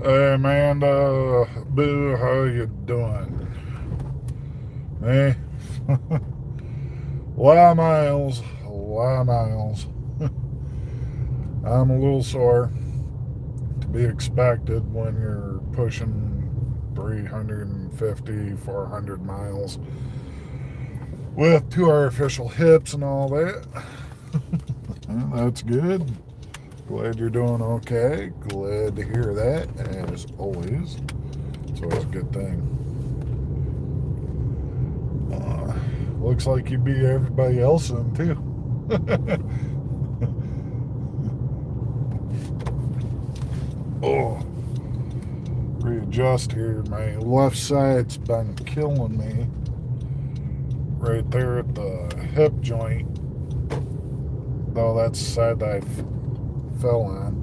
Hey Amanda, Boo, how you doing? Me? A lot of miles. I'm a little sore, to be expected when you're pushing 350, 400 miles with two artificial hips and all that. Well, that's good. Glad you're doing okay. Glad to hear that, as always. It's always a good thing. Looks like you beat everybody else in too. Oh, readjust here. My left side's been killing me. Right there at the hip joint. Though that's the side that I fell on.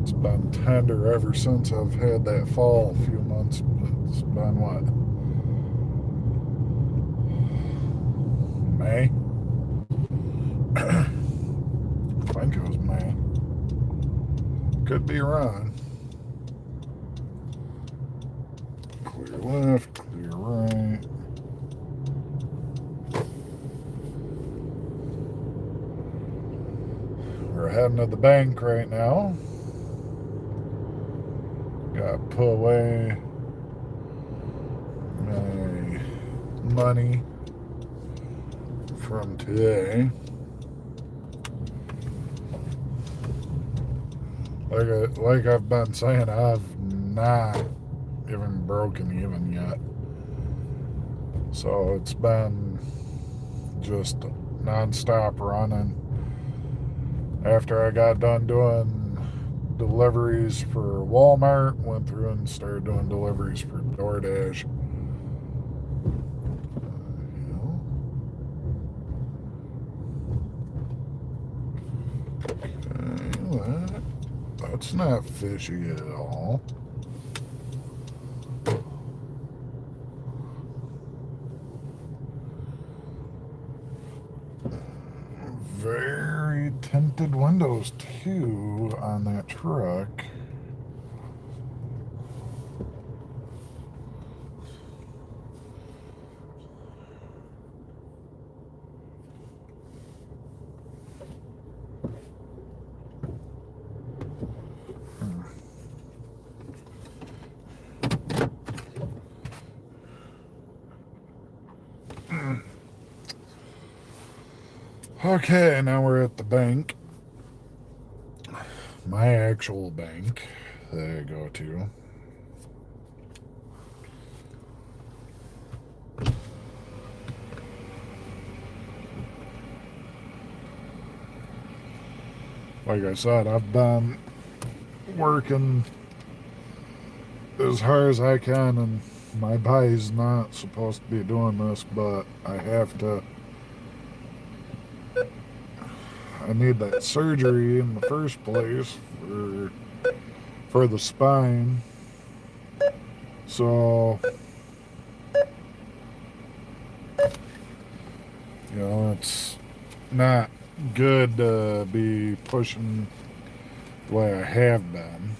It's been tender ever since I've had that fall a few months. It's been what? May? I think it was May. Could be wrong. Clear left, clear right. We're heading to the bank right now. Got to put away my money from today. Like I've been saying, I've not even broken even yet. So it's been just nonstop running. After I got done doing deliveries for Walmart, went through and started doing deliveries for DoorDash. Okay, that's not fishy at all. Very tinted windows too on that truck. Okay, now we're at the bank. My actual bank that I go to. Like I said, I've been working as hard as I can, and my body's not supposed to be doing this, but I have to. I need that surgery in the first place for the spine. So, it's not good to be pushing the way I have been.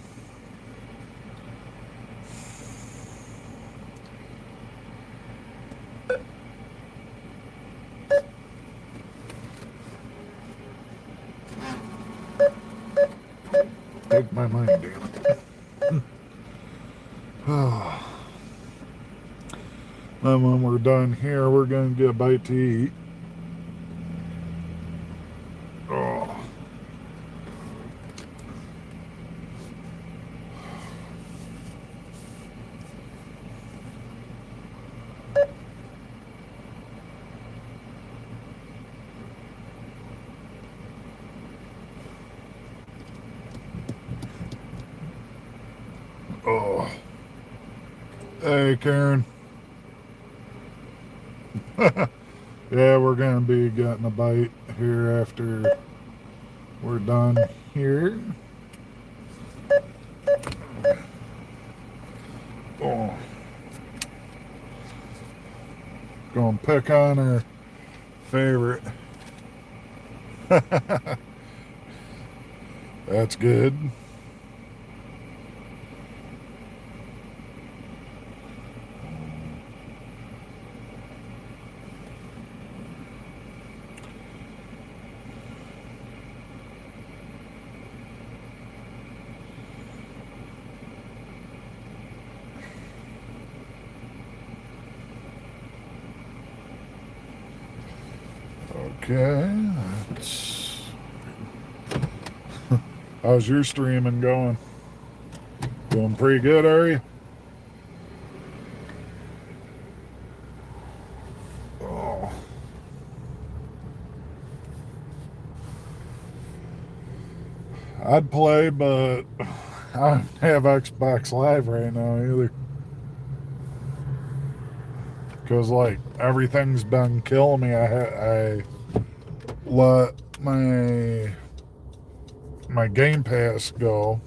Take my money, damn it. Then when we're done here, we're going to get a bite to eat. Oh. Oh. Hey, Karen. Yeah, we're going to be getting a bite here after we're done here. Gonna pick on her favorite. That's good. Okay, that's... How's your streaming going? Doing pretty good, are you? Oh. I'd play, but I don't have Xbox Live right now either. Because, like, everything's been killing me. I let my Game Pass go.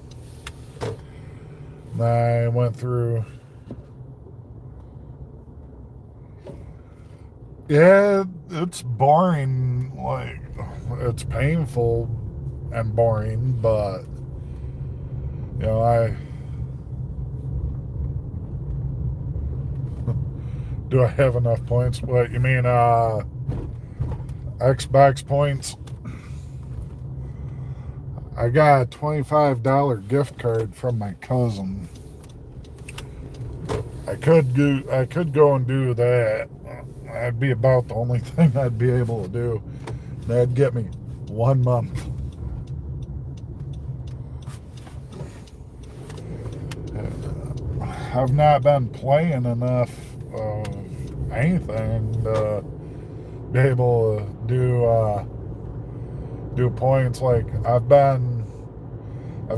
I went through. Yeah, it's boring. Like, it's painful and boring, but I do I have enough points? What you mean? Xbox points. I got a $25 gift card from my cousin. I could go and do that. That'd be about the only thing I'd be able to do. That'd get me 1 month. I've not been playing enough of anything to be able to do points. Like I've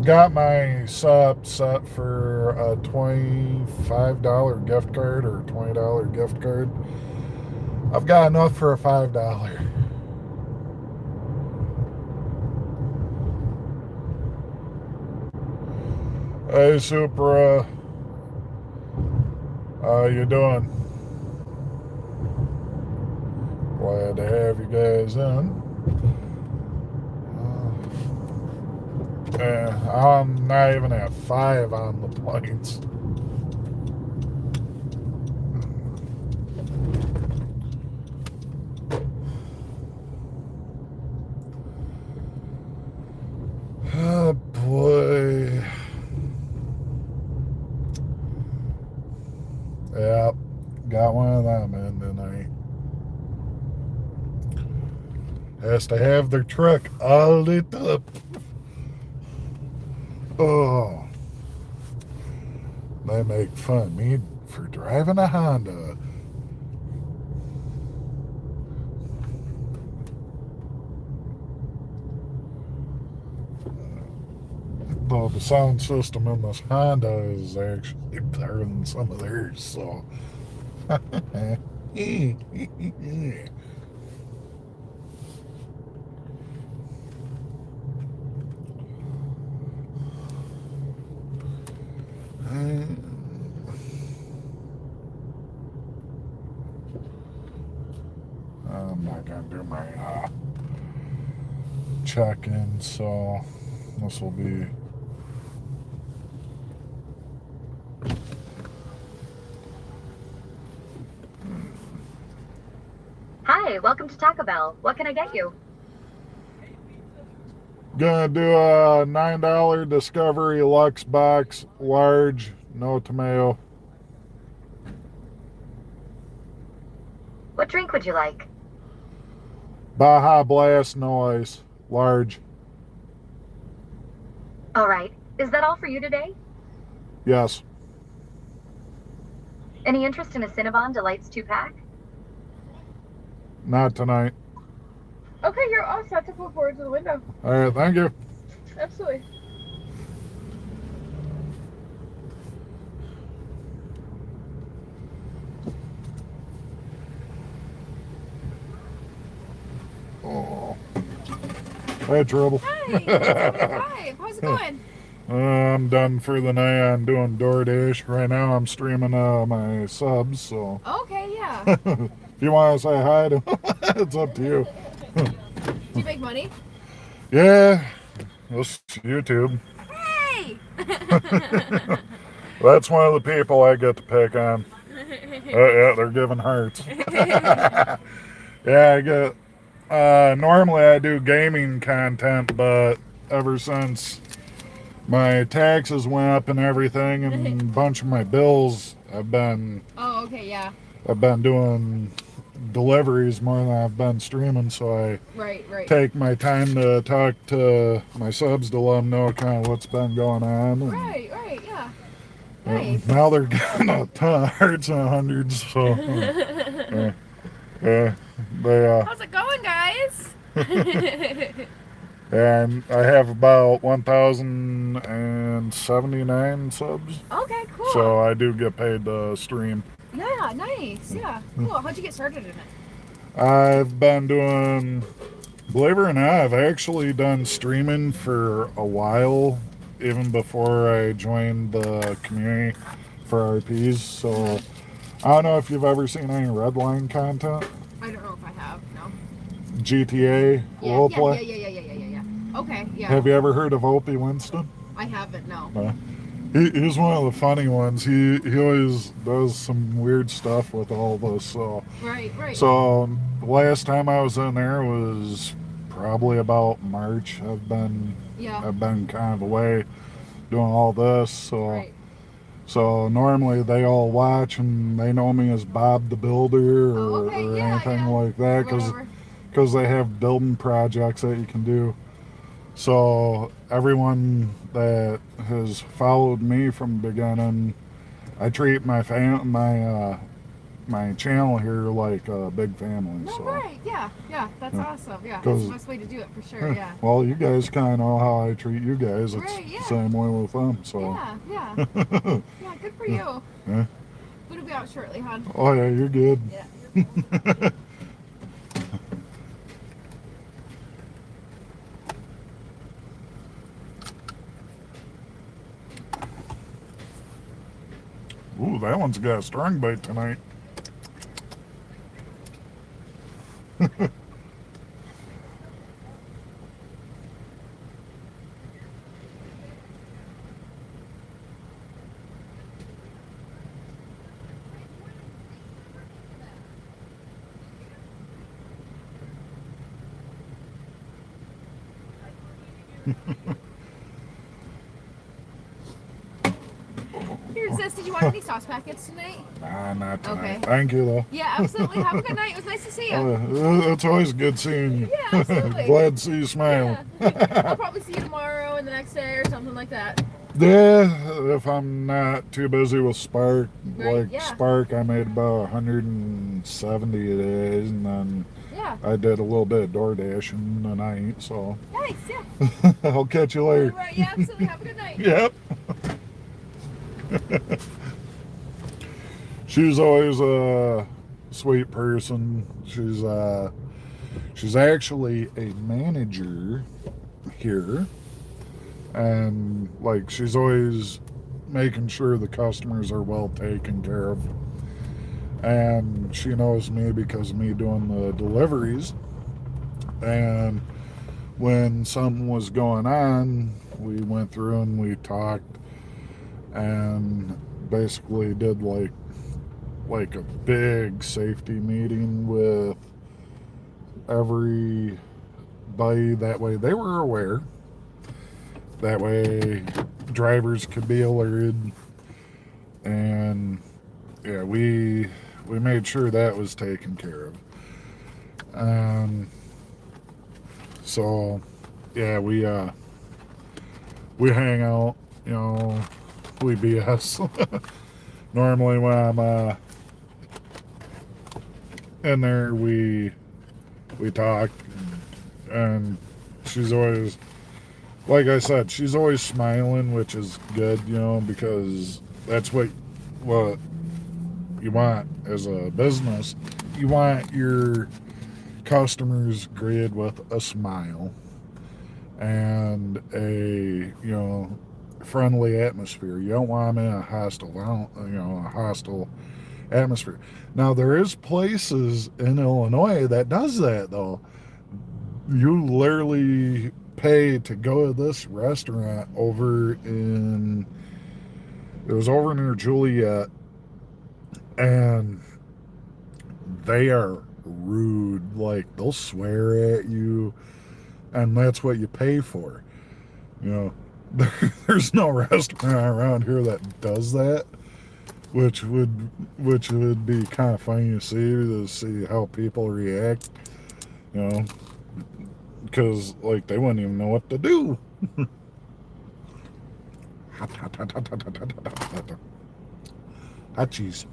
got my sub set for a $25 gift card or $20 gift card. I've got enough for a $5. Hey Supra, how you doing? Glad to have you guys in. I'm not even at 5 on the points. Oh boy. Yep, got one of them in tonight. Has to have their truck all lit up. Oh, they make fun of me for driving a Honda. Though the sound system in this Honda is actually better than some of theirs, so. I'm not gonna do my check-in, so this will be. Hi, welcome to Taco Bell. What can I get you? Gonna do a $9 Discovery Lux box, large, no tomato. What drink would you like? Baja Blast, no ice, large. All right. Is that all for you today? Yes. Any interest in a Cinnabon Delights 2-pack? Not tonight. Okay, you're all set to pull forward to the window. All right, thank you. Absolutely. Oh. I had trouble. Hi, it's 75. How's it going? I'm done for the night. I'm doing DoorDash. Right now I'm streaming my subs, so. Okay, yeah. If you want to say hi to him, it's up to you. Do you make money? Yeah, this YouTube. Hey! That's one of the people I get to pick on. Yeah, they're giving hearts. Yeah, I get. Normally I do gaming content, but ever since my taxes went up and everything, and a bunch of my bills, Oh, okay, yeah. I've been doing deliveries more than I've been streaming, so I Right. take my time to talk to my subs to let them know kind of what's been going on. And, Right, yeah. Nice. now they're getting a ton of hearts and hundreds, so yeah, they How's it going, guys? and I have about 1,079 subs, Okay, cool. so I do get paid to stream. Yeah, nice. Yeah, cool. How'd you get started in it? I've been doing, believe it or not, I've actually done streaming for a while, even before I joined the community for RPs. So I don't know if you've ever seen any Redline content. I don't know if I have. No. GTA roleplay. Yeah. Okay, yeah. Have you ever heard of Opie Winston? I haven't. No. He's one of the funny ones. He always does some weird stuff with all this. So Right. So the last time I was in there was probably about March. I've been kind of away doing all this. So normally they all watch and they know me as Bob the Builder or anything like that because they have building projects that you can do. So everyone that has followed me from the beginning, I treat my my channel here like a big family. No, so. right. Yeah. That's awesome. Yeah, that's 'Cause- the best way to do it for sure. Yeah. Well, you guys kind of know how I treat you guys. It's Right, yeah. the same way with them. So. Yeah. Yeah, good for you. Yeah. Food will be out shortly, hon. Oh yeah, you're good. Yeah. Ooh, that one's got a strong bite tonight. Here, sis, did you want any sauce packets tonight? Nah, not tonight. Okay. Thank you though. Yeah, absolutely. Have a good night. It was nice to see you. It's always good seeing you. Yeah, absolutely. Glad to see you smiling. Yeah. I'll probably see you tomorrow and the next day or something like that. Yeah, if I'm not too busy with Spark. Right, Like yeah. Spark, I made about 170 days, and then Yeah. I did a little bit of DoorDash in the night, so Nice, yeah. I'll catch you later. Right, yeah, absolutely. Have a good night. Yep. She's always a sweet person. She's actually a manager here, and like she's always making sure the customers are well taken care of. And she knows me because of me doing the deliveries. And when something was going on, we went through and we talked and basically did like a big safety meeting with everybody. That way they were aware. That way drivers could be alerted. And yeah, we made sure that was taken care of. So yeah, we hang out, we BS. Normally when I'm in there, we talk, and she's always, like I said, she's always smiling, which is good, because that's what you want as a business. You want your customers greeted with a smile and a friendly atmosphere. You don't want them in a hostile atmosphere. Now there is places in Illinois that does that though. You literally pay to go to this restaurant over in it was over near Juliet, and they are rude. Like they'll swear at you, and that's what you pay for. You know, there's no restaurant around here that does that, which would be kind of funny to see how people react. You know, because like they wouldn't even know what to do. Hot cheese.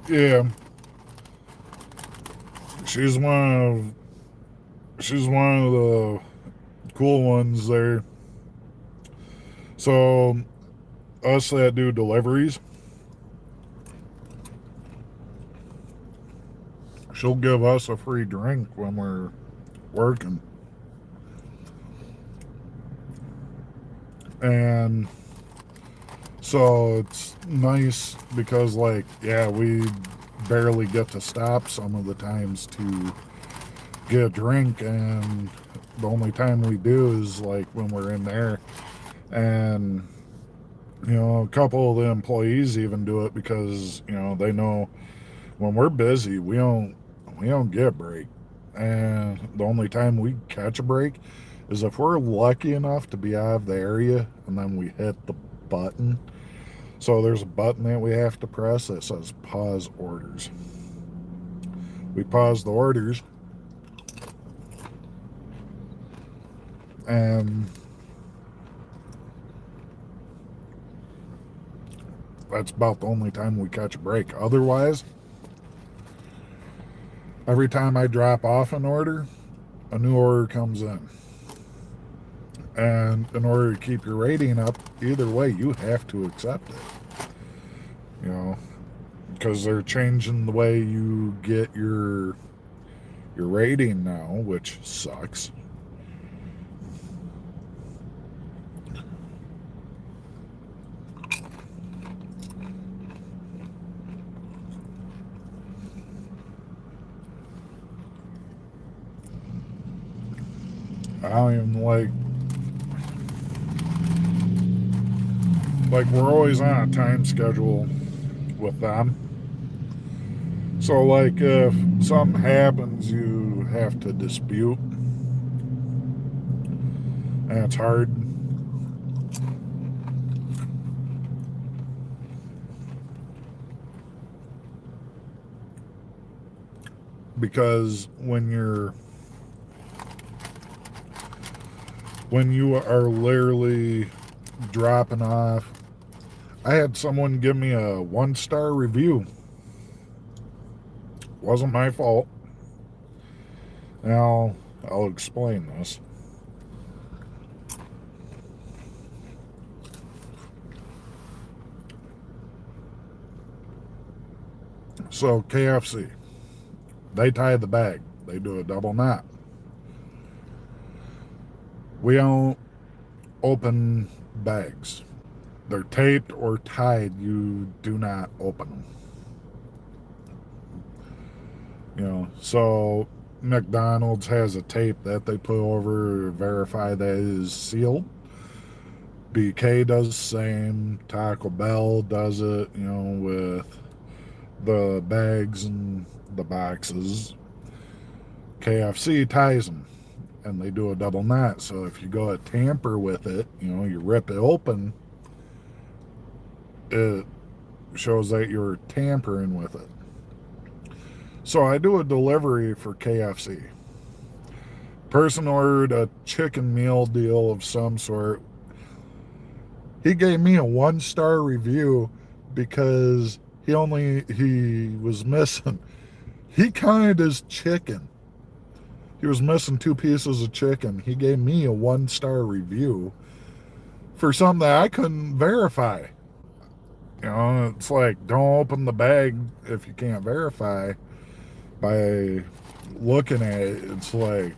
Yeah, she's one she's one of the cool ones there. So us that do deliveries, she'll give us a free drink when we're working. And so it's nice because like yeah, we barely get to stop some of the times to get a drink, and the only time we do is like when we're in there. And you know, a couple of the employees even do it because you know they know when we're busy we don't get a break, and the only time we catch a break is if we're lucky enough to be out of the area and then we hit the button. So there's a button that we have to press that says pause orders. We pause the orders, and that's about the only time we catch a break. Otherwise, every time I drop off an order, a new order comes in. And in order to keep your rating up, either way, you have to accept it. You know, because they're changing the way you get your rating now, which sucks. I don't even like we're always on a time schedule with them. So like if something happens you have to dispute, and it's hard because when you are literally dropping off. I had someone give me a 1-star review. Wasn't my fault. Now I'll explain this. So KFC, they tie the bag. They do a double knot. We don't open bags. They're taped or tied. You do not open them. You know, so McDonald's has a tape that they put over to verify that it is sealed. BK does the same. Taco Bell does it, you know, with the bags and the boxes. KFC ties them, and they do a double knot. So if you go to tamper with it, you know, you rip it open, it shows that you're tampering with it. So I do a delivery for KFC. person ordered a chicken meal deal of some sort. He gave me a 1-star review because he was missing. He counted his chicken. He was missing 2 pieces of chicken. He gave me a 1-star review for something that I couldn't verify. You know, it's like, don't open the bag if you can't verify by looking at it. It's like,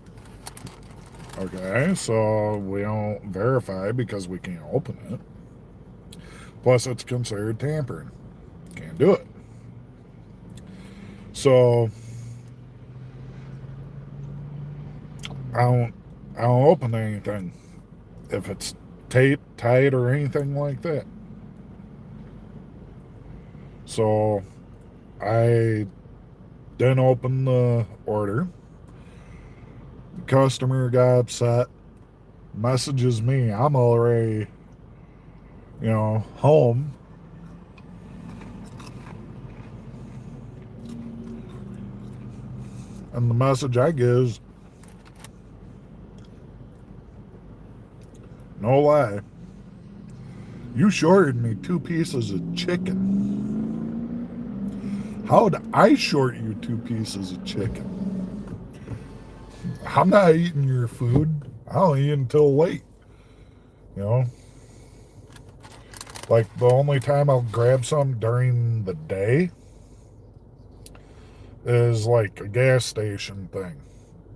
okay, so we don't verify because we can't open it. Plus, it's considered tampering. Can't do it. So I don't open anything if it's taped, tight, or anything like that. So I didn't open the order. The customer got upset, messages me. I'm already, home. And the message I get is, no lie, you shorted me 2 pieces of chicken. How'd I short you 2 pieces of chicken? I'm not eating your food. I don't eat until late. Like the only time I'll grab some during the day is like a gas station thing.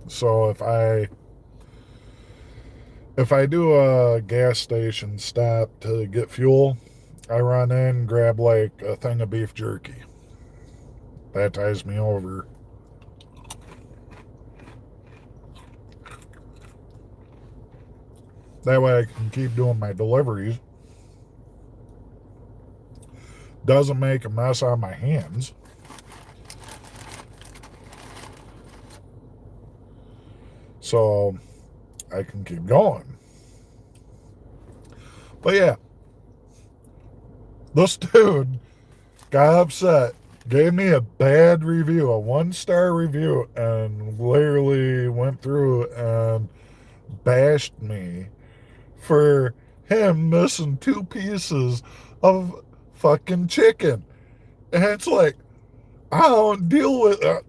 So if I do a gas station stop to get fuel, I run in, grab like a thing of beef jerky. That ties me over. That way I can keep doing my deliveries. Doesn't make a mess on my hands. So I can keep going. But yeah, this dude got upset, gave me a bad review, a 1-star review, and literally went through and bashed me for him missing 2 pieces of fucking chicken. And it's like, I don't deal with it.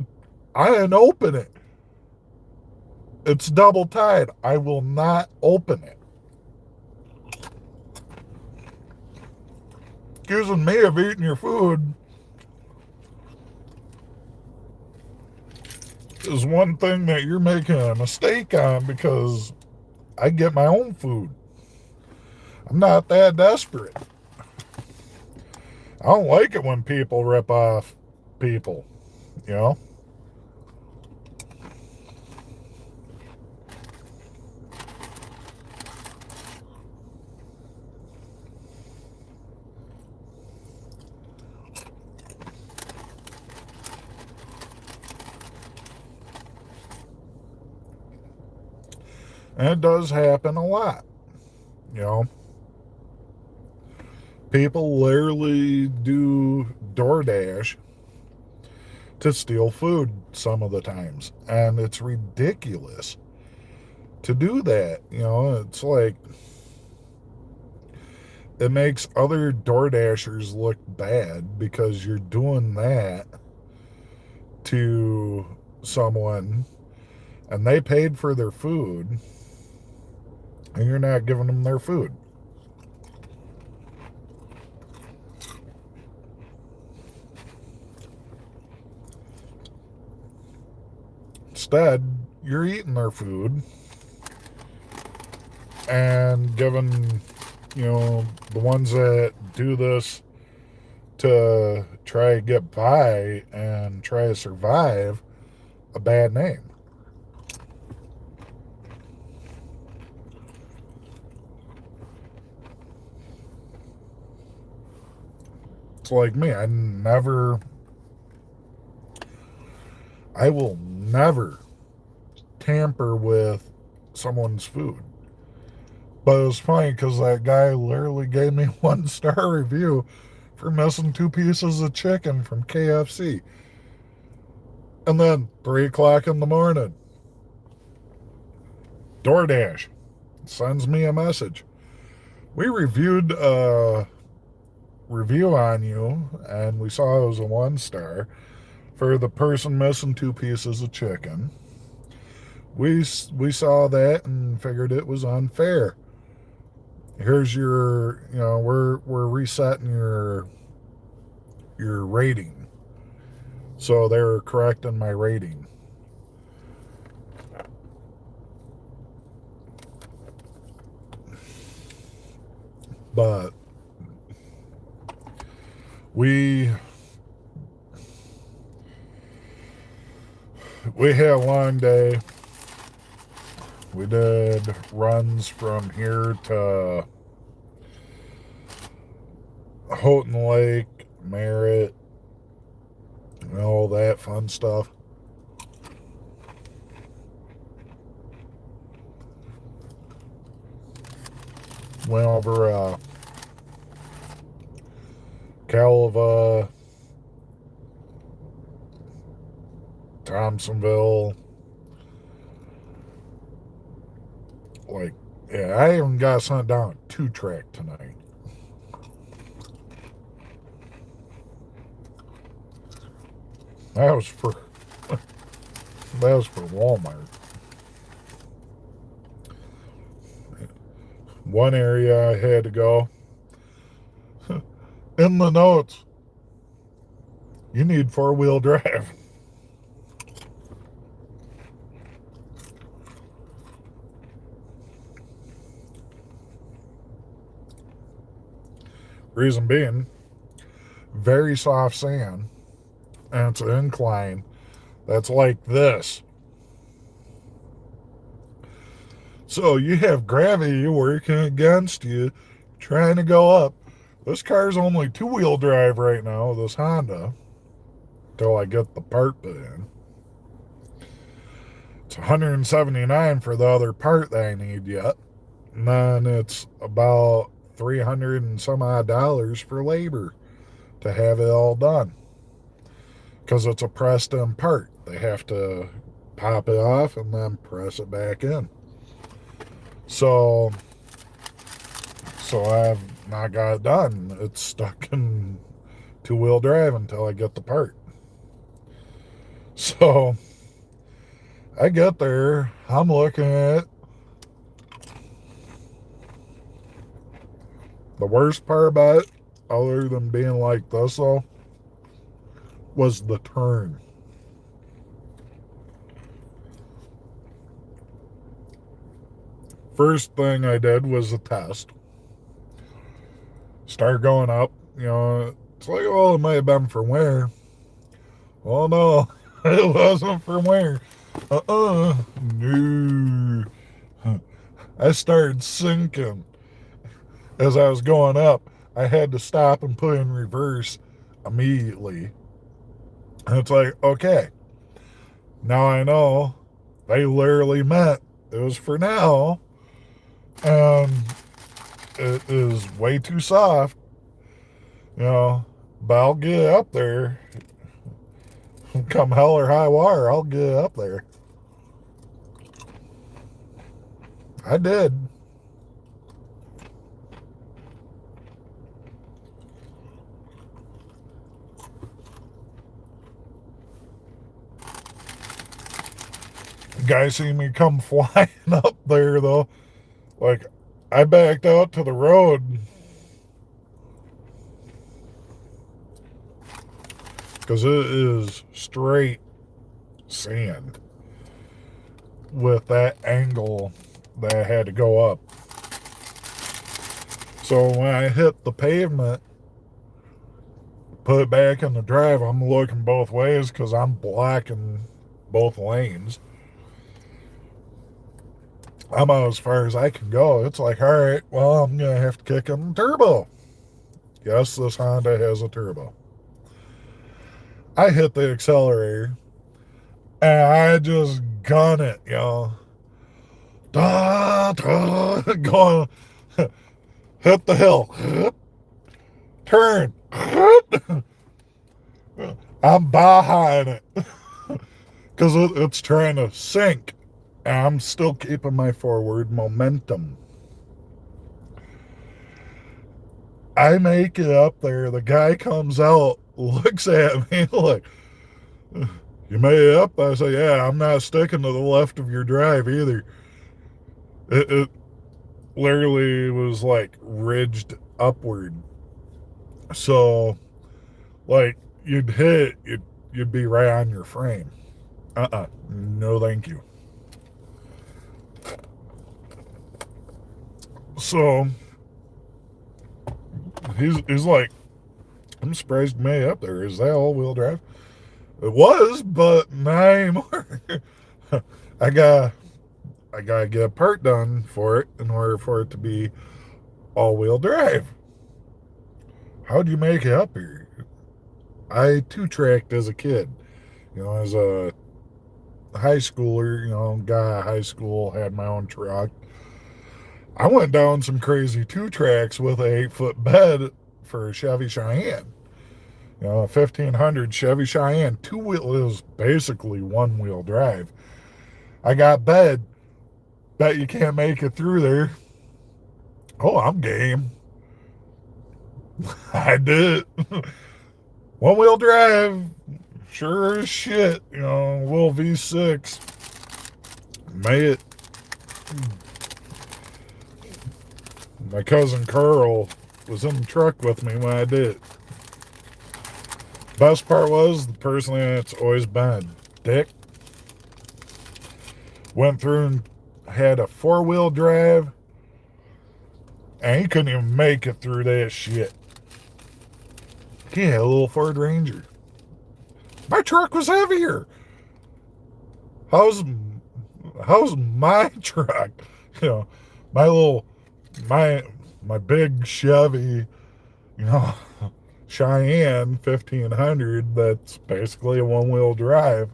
I didn't open it. It's double tied. I will not open it. Accusing me of eating your food is one thing that you're making a mistake on, because I get my own food. I'm not that desperate. I don't like it when people rip off people, And it does happen a lot, People literally do DoorDash to steal food some of the times. And it's ridiculous to do that. It's like, it makes other DoorDashers look bad because you're doing that to someone and they paid for their food and you're not giving them their food. Instead, you're eating their food and giving, the ones that do this to try to get by and try to survive a bad name. It's like me. I will never tamper with someone's food. But it was funny because that guy literally gave me 1-star review for missing 2 pieces of chicken from KFC. And then 3 o'clock in the morning, DoorDash sends me a message. We reviewed a review on you, and we saw it was a 1 star for the person missing 2 pieces of chicken. We saw that and figured it was unfair. Here's your, we're resetting your rating. So they were correcting my rating. But we had a long day. We did runs from here to Houghton Lake, Merritt, and all that fun stuff. Went over Calva, Thompsonville. I even got sent down a 2-track tonight. That was for Walmart. One area I had to go. In the notes, you need 4-wheel drive. Reason being, very soft sand, and it's an incline that's like this. So you have gravity working against you, trying to go up. This car's only 2-wheel drive right now, this Honda, till I get the part put in. It's $179 for the other part that I need yet. And then it's about $300 and some odd for labor to have it all done. Because it's a pressed in part. They have to pop it off and then press it back in. So I've not got it done. It's stuck in 2-wheel drive until I get the part. So I get there, I'm looking at it. The worst part about it, other than being like this though, was the turn. First thing I did was a test. Start going up, it's like, oh, it might have been for wear. Oh no, it wasn't for wear. No. I started sinking as I was going up. I had to stop and put in reverse immediately. And it's like, okay, now I know they literally meant it was for now, and it is way too soft, but I'll get up there. Come hell or high water, I'll get up there. I did. Guy see me come flying up there though. Like, I backed out to the road because it is straight sand with that angle that I had to go up. So when I hit the pavement, put it back in the drive, I'm looking both ways because I'm blocking both lanes. I'm out as far as I can go. It's like, all right, well, I'm going to have to kick in the turbo. Yes, this Honda has a turbo. I hit the accelerator, and I just gun it, Going, hit the hill. Turn. I'm behind it. Because it's trying to sink I'm still keeping my forward momentum. I make it up there. The guy comes out, looks at me like, you made it up? I say, yeah, I'm not sticking to the left of your drive either. It literally was like ridged upward. So, like, you'd hit, you'd be right on your frame. No thank you. So, he's like, I'm surprised you made it up there. Is that all-wheel drive? It was, but not anymore. I got I gotta get a part done for it in order for it to be all-wheel drive. How'd you make it up here? I two-tracked as a kid. As a high schooler, got out of high school, had my own truck. I went down some crazy two-tracks with a 8-foot bed for a Chevy Cheyenne. A 1500 Chevy Cheyenne. Two-wheel is basically one-wheel drive. I got bed. Bet you can't make it through there. Oh, I'm game. I did. One-wheel drive. Sure as shit. Little V6. Made it. My cousin Carl was in the truck with me when I did it. Best part was the person that's always been a dick went through and had a 4-wheel drive, and he couldn't even make it through that shit. He had a little Ford Ranger. My truck was heavier. How's my truck? My little my big Chevy, Cheyenne 1500 that's basically a one-wheel drive.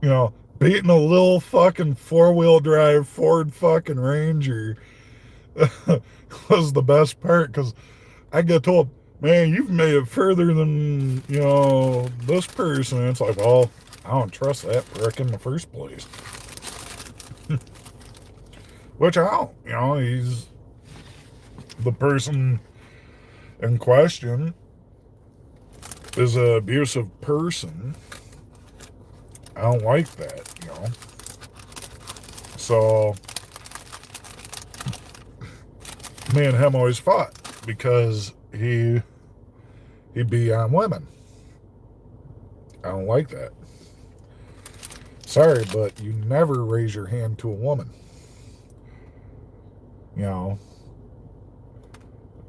Beating a little fucking 4-wheel drive Ford fucking Ranger was the best part, because I get told, man, you've made it further than, this person. And it's like, well, I don't trust that prick in the first place. Which I don't. He's the person in question is an abusive person. I don't like that, So, me and him always fought because he'd be on women. I don't like that. Sorry, but you never raise your hand to a woman.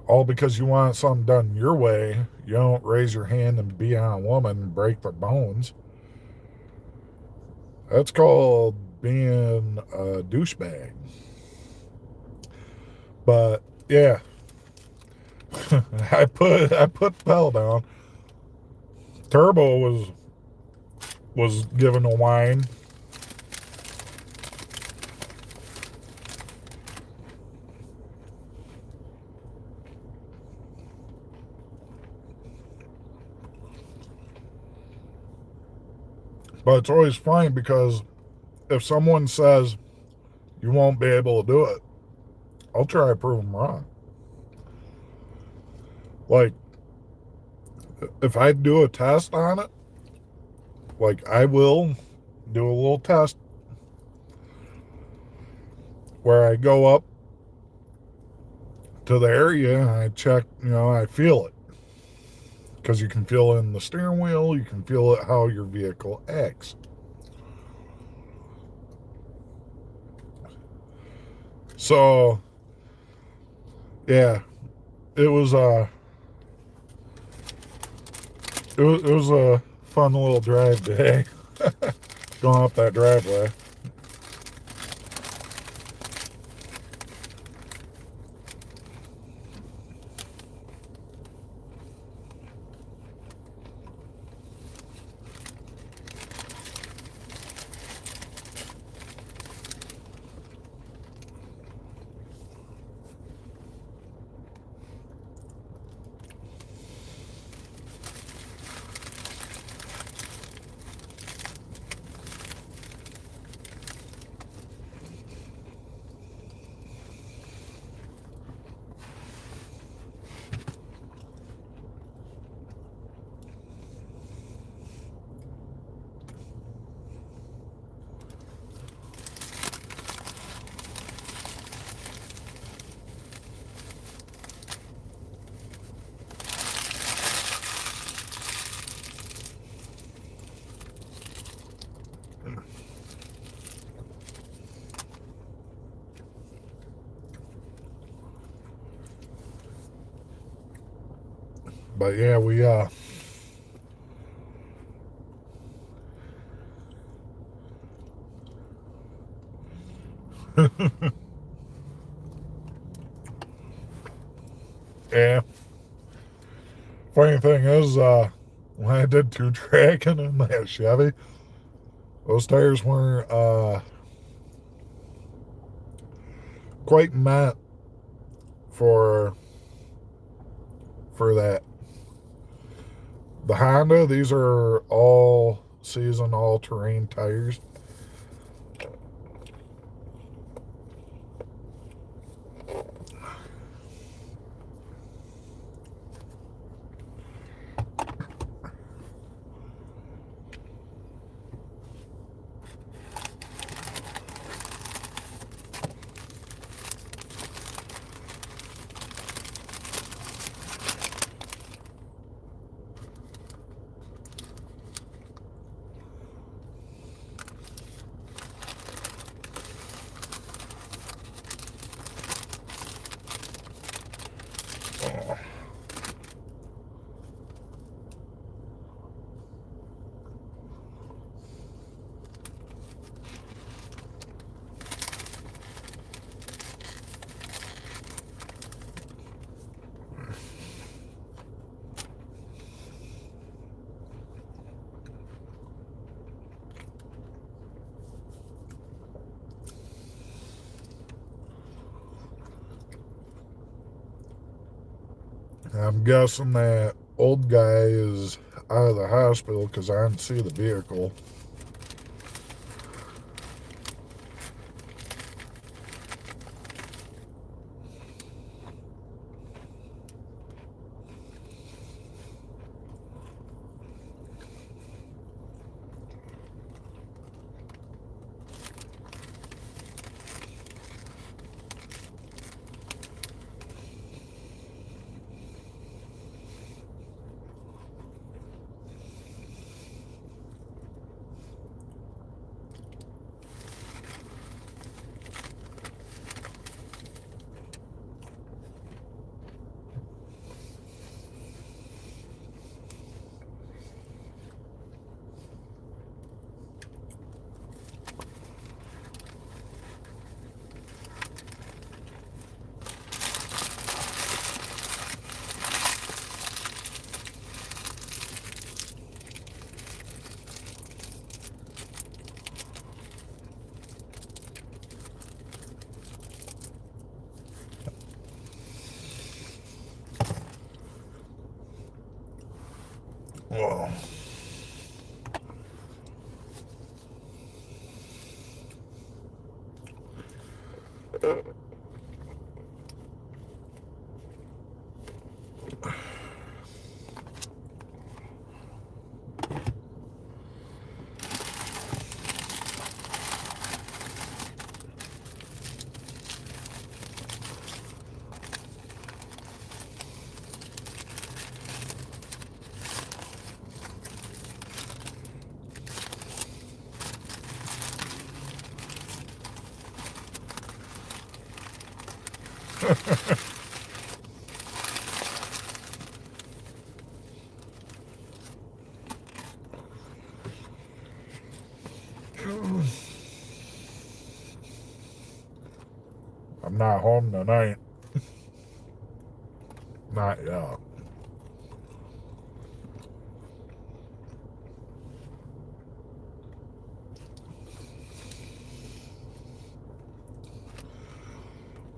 All because you want something done your way. You don't raise your hand and be on a woman and break their bones. That's called being a douchebag. But yeah, I put the pedal down. Turbo was given a whine. But it's always fine, because if someone says you won't be able to do it, I'll try to prove them wrong. Like, if I do a test on it, like, I will do a little test where I go up to the area and I check, I feel it. Because you can feel it in the steering wheel, you can feel it how your vehicle acts. So, yeah, it was a fun little drive today, going up that driveway. But yeah, we yeah. Funny thing is, when I did 2-tracking in that Chevy, those tires weren't quite meant for that. The Honda, these are all season, all terrain tires. I'm guessing that old guy is out of the hospital because I didn't see the vehicle. Whoa. I'm not home tonight. Not yet.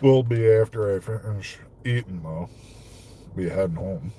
Will be after I finish eating, though. Be heading home.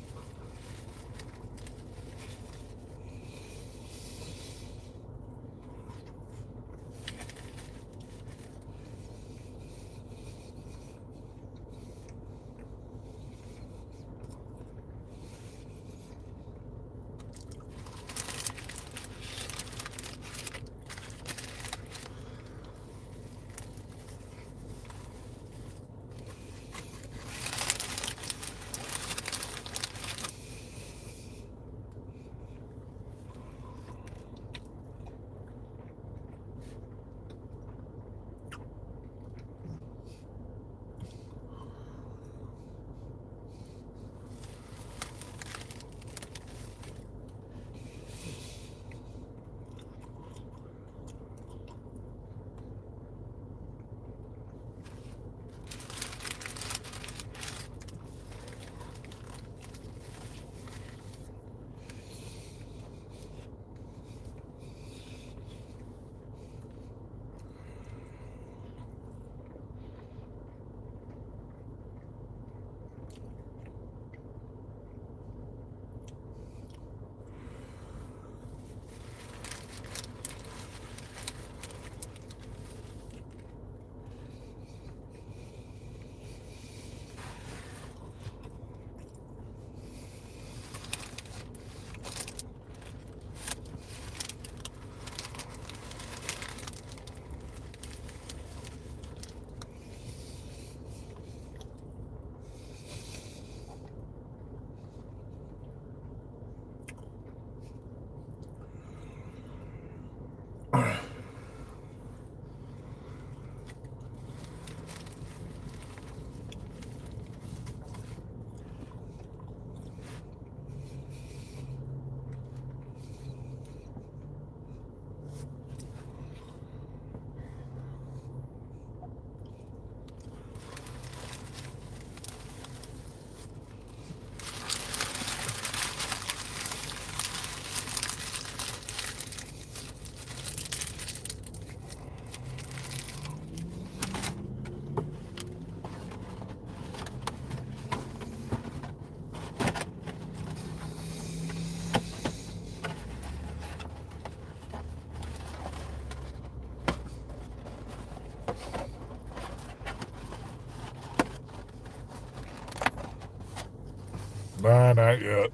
Not yet.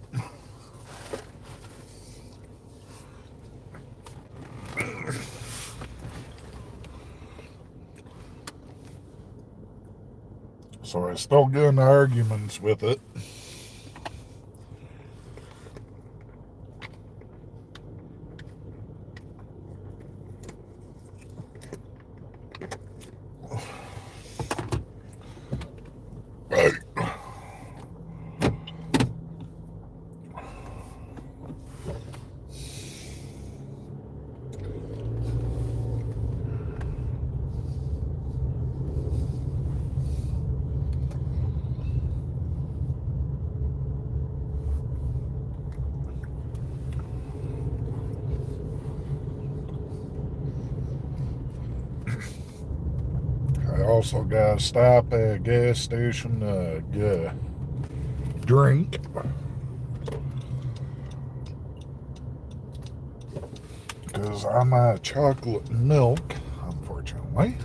So I still get into arguments with it. Right. I also got to stop at a gas station to get a drink. Because I'm out of chocolate milk, unfortunately.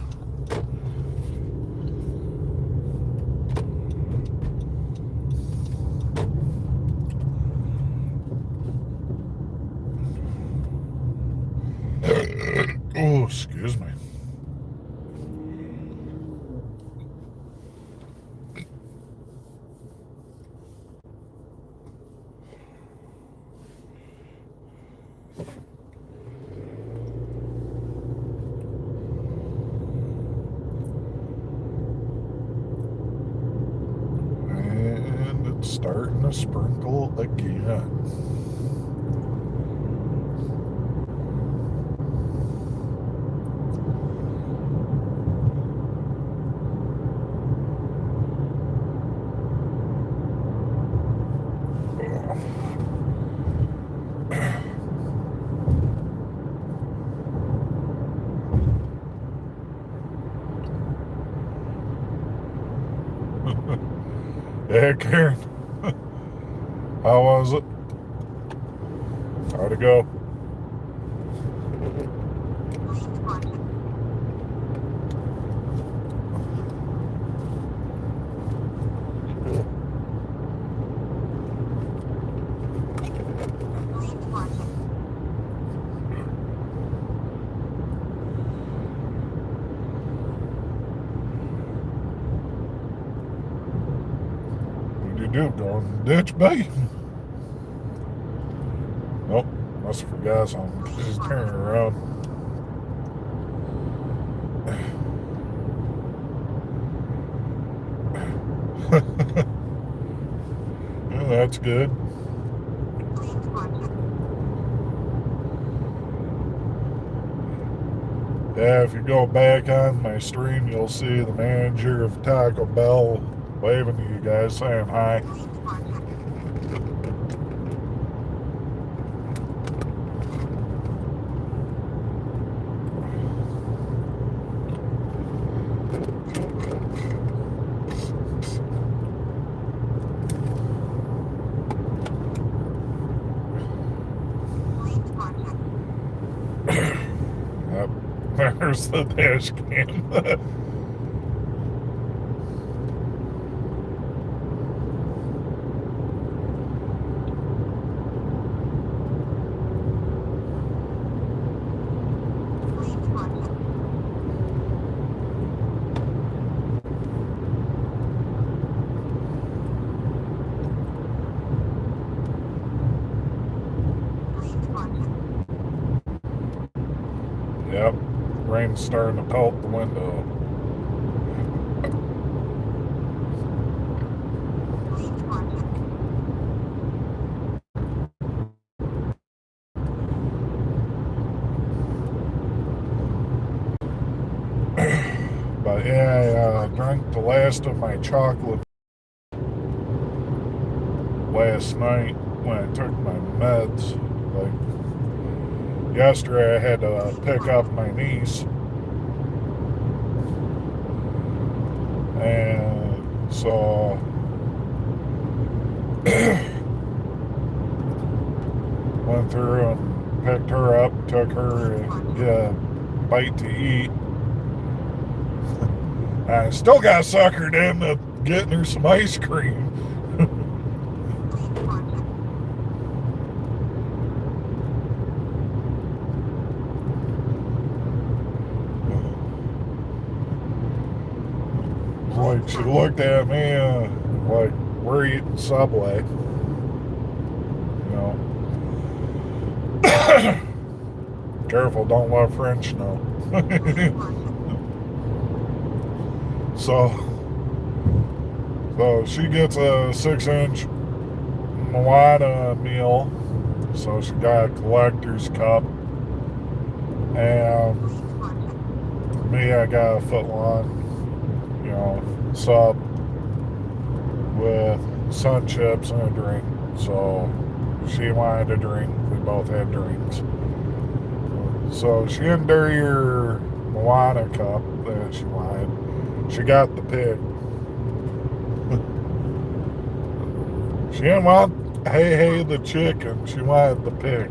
Oh, excuse me. And it's starting to sprinkle again. Yeah, Karen. How was it? How'd it go? What'd you do? Go in the ditch, babe? Nope. Must have forgot something. Just turning around. Yeah, that's good. Yeah, if you go back on my stream, you'll see the manager of Taco Bell waving to you guys, saying hi. Yep, there's the dash cam. Yep, rain's starting to pelt the window. But yeah, I drank the last of my chocolate last night when I took my meds. Like yesterday, I had to pick up my niece, and so went through and picked her up, took her to get a bite to eat. I still got suckered into getting her some ice cream. she looked at me like we're eating Subway. You know. Careful, don't let French know. So she gets a 6-inch Moana meal. So she got a collector's cup. And me, I got a foot long, sub with sun chips and a drink. So she wanted a drink. We both had drinks. So she didn't dirty her Moana cup that she wanted. She got the pig. She didn't want hey the chicken. She wanted the pig.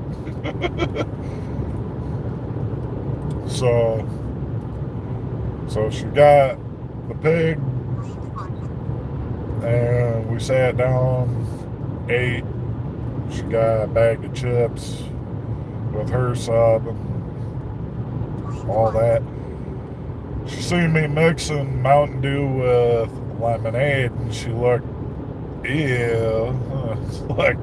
So she got the pig, and we sat down, ate. She got a bag of chips with her sub and all that. She seen me mixing Mountain Dew with lemonade, and she looked, ew. It's like,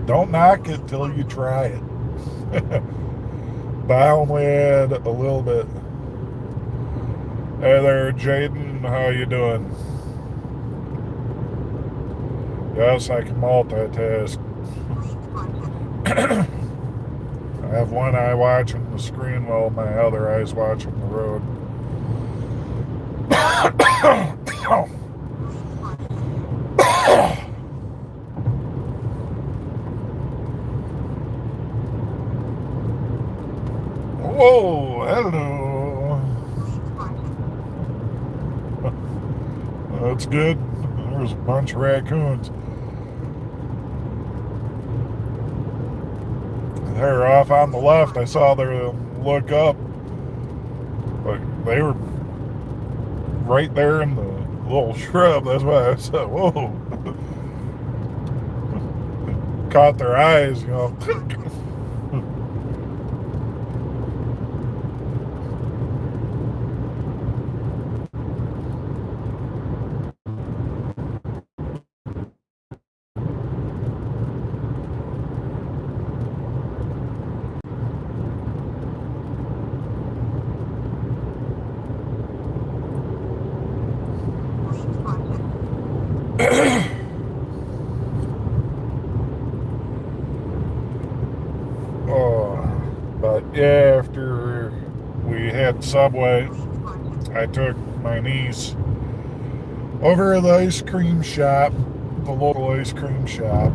don't knock it till you try it. But I only had a little bit. Hey there, Jaden. How you doing? Yes, I can multitask. I have one eye watching the screen while my other eye's watching the road. Whoa, hello. That's good. There's a bunch of raccoons. They're off on the left. I saw them look up. Like they were right there in the little shrub. That's why I said, whoa. Caught their eyes, But yeah, after we had Subway, I took my niece over to the ice cream shop, the local ice cream shop.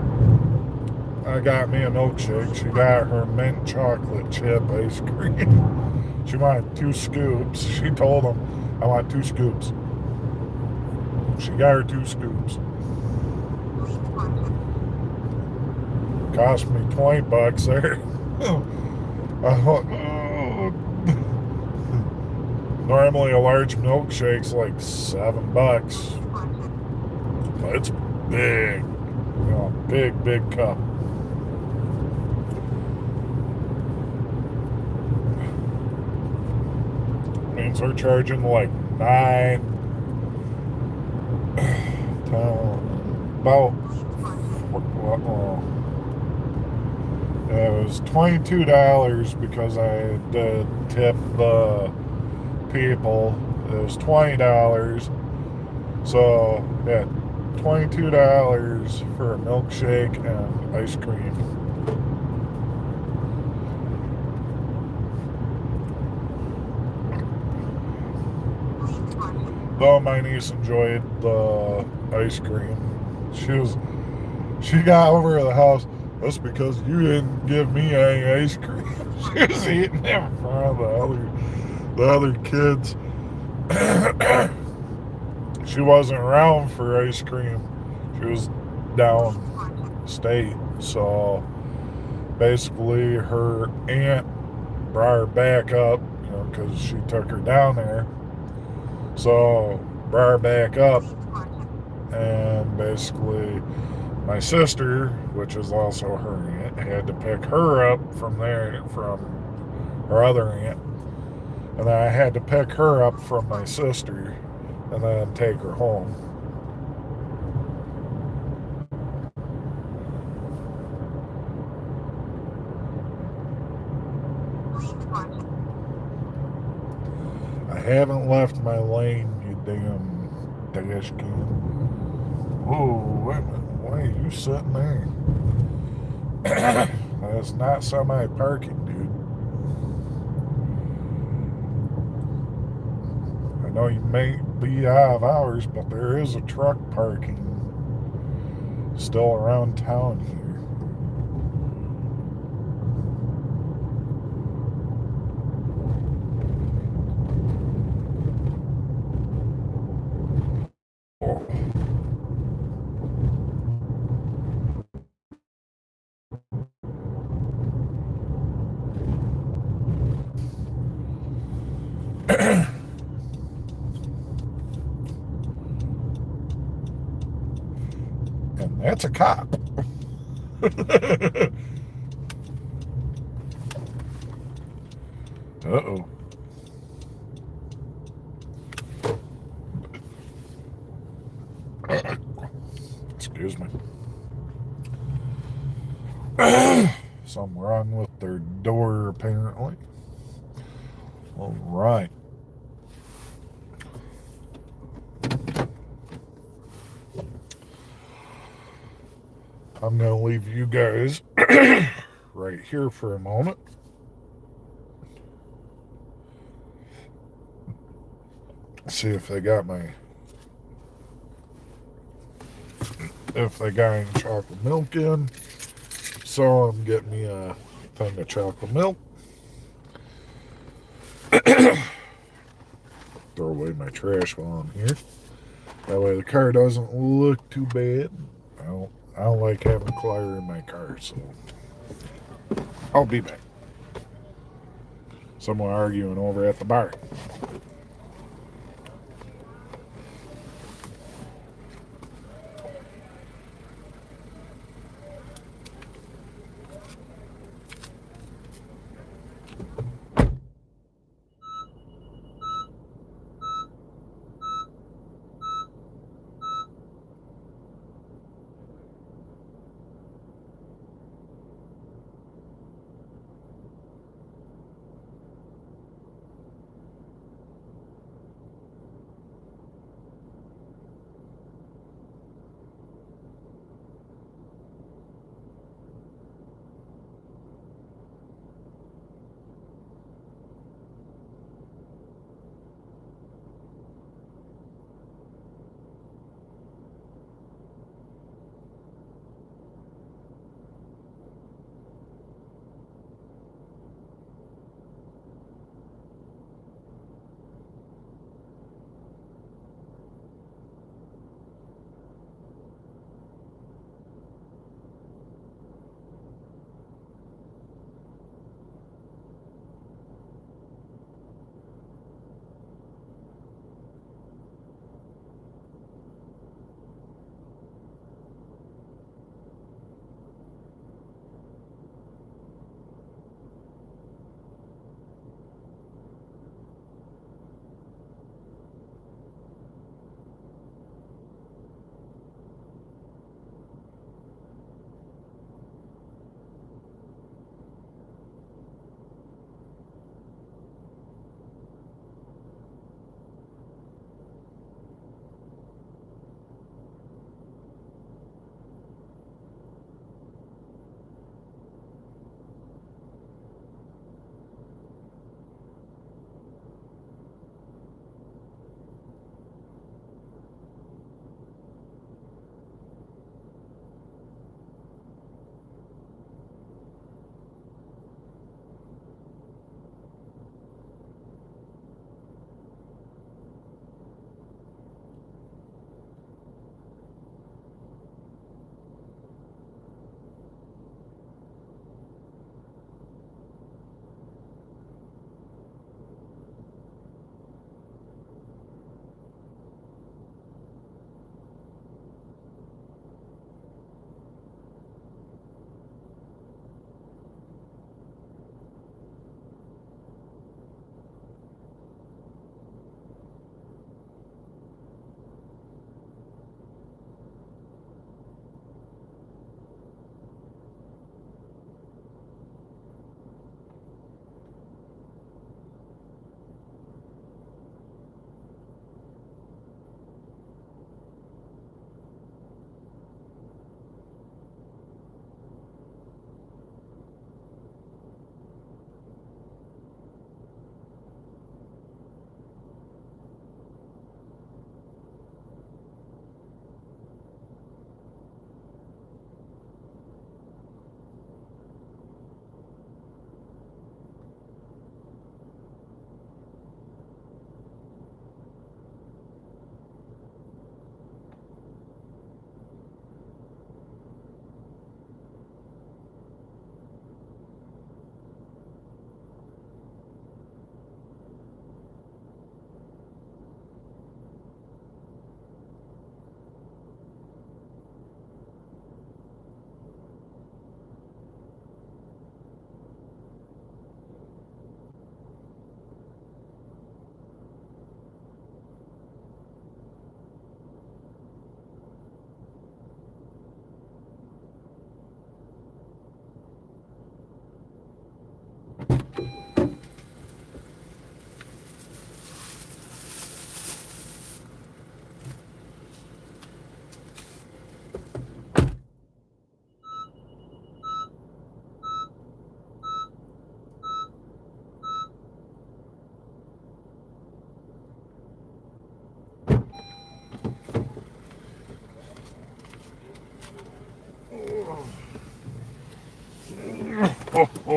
I got me a milkshake. She got her mint chocolate chip ice cream. She wanted 2 scoops. She told them, I want 2 scoops. She got her 2 scoops. Cost me $20 there. I thought, oh. Normally a large milkshake's like $7. But it's big. Big cup. Means they're charging like $9. About it was $22 because I had to tip the people. It was $20. So, yeah, $22 for a milkshake and ice cream. Though my niece enjoyed the ice cream. She got over to the house. That's because you didn't give me any ice cream. She was eating it in front of the other kids. She wasn't around for ice cream. She was downstate. So basically her aunt brought her back up, because she took her down there. So brought her back up, and basically my sister, which is also her aunt, had to pick her up from there, from her other aunt. And then I had to pick her up from my sister and then take her home. I haven't left my lane, you damn dash cam. Whoa, wait a minute. Why are you sitting there? That's not semi-parking, dude. I know you may be out of hours, but there is a truck parking still around town here. Oh. And that's a cop. Uh-oh. Excuse me. Something wrong with their door, apparently. All right. I'm going to leave you guys right here for a moment. See if they got any chocolate milk in. So I'm getting me a thing of chocolate milk. Throw away my trash while I'm here. That way the car doesn't look too bad. I don't like having clutter in my car, so I'll be back. Someone arguing over at the bar.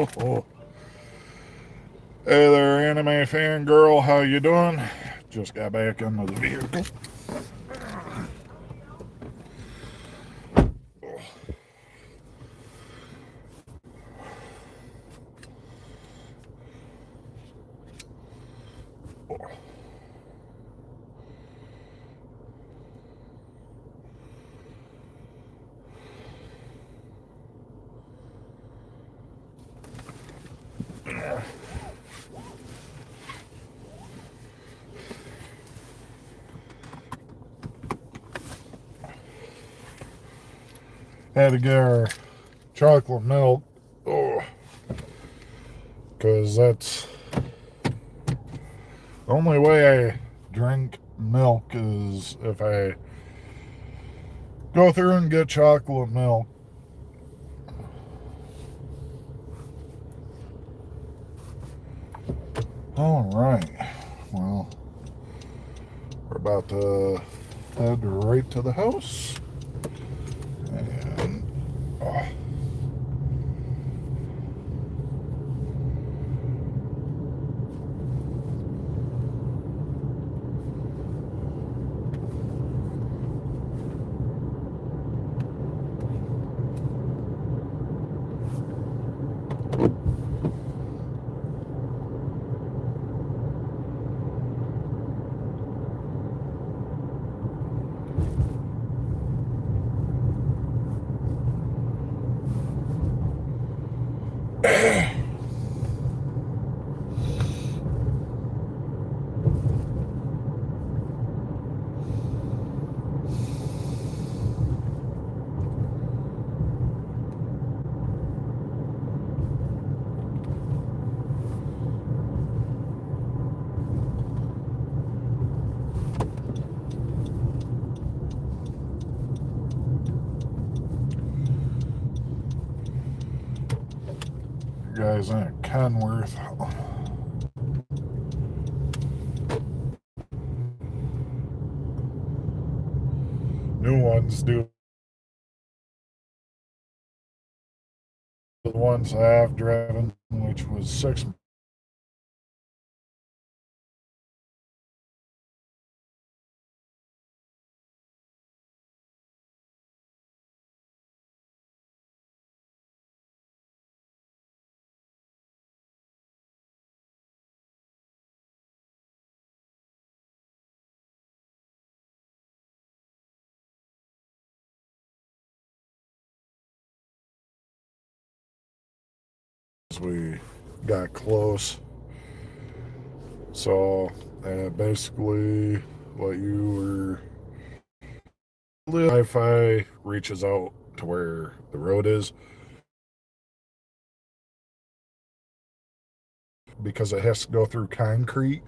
Hey there, anime fan girl. How you doing? Just got back into the vehicle. Had to get our chocolate milk. Oh, because that's the only way I drink milk is if I go through and get chocolate milk. All right. Well, we're about to head right to the house. And oh, you guys in Kenworth. New ones do. The ones I've driven, which was 6 we got close. So basically, what you were Wi-Fi reaches out to where the road is because it has to go through concrete.